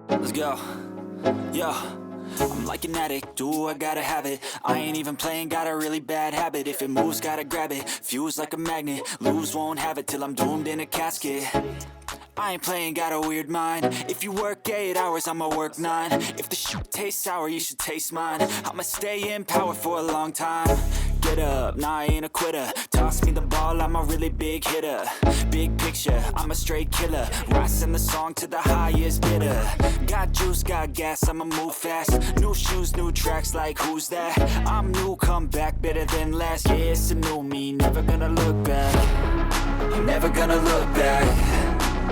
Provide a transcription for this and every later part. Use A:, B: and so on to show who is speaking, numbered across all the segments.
A: Let's go. Yo, I'm like an addict, do I gotta have it. I ain't even playing, got a really bad habit. If it moves, gotta grab it, fuse like a magnet. Lose, won't have it till I'm doomed in a casket. I ain't playing, got a weird mind. If you work 8 hours, I'ma work 9. If the shit tastes sour, you should taste mine. I'ma stay in power for a long time. Get up, nah, I ain't a quitter. Toss me the ball, I'm a really big hitter. Big picture, I'm a straight killer. Rising the song to the highest bidder. Got juice, got gas, I'ma move fast. New shoes, new tracks, like who's that? I'm new, come back, better than last. Yeah, it's a new me, never gonna look back. I'm never gonna look back.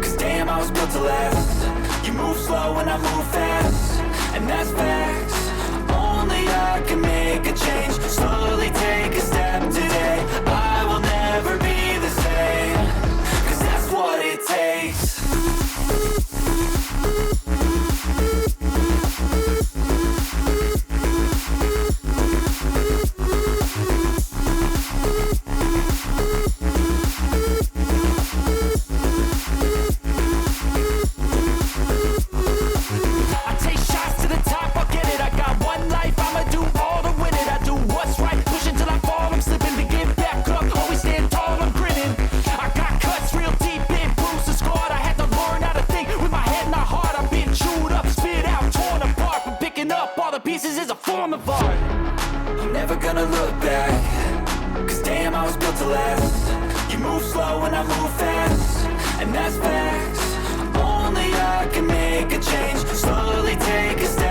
A: Cause damn, I was built to last. You move slow and I move fast. And that's facts. Only I can make a change. Slowly take a step today. I will never be the same. Cause that's what it takes. I'm never gonna look back. Cause damn, I was built to last. You move slow and I move fast. And that's facts. Only I can make a change. Slowly take a step.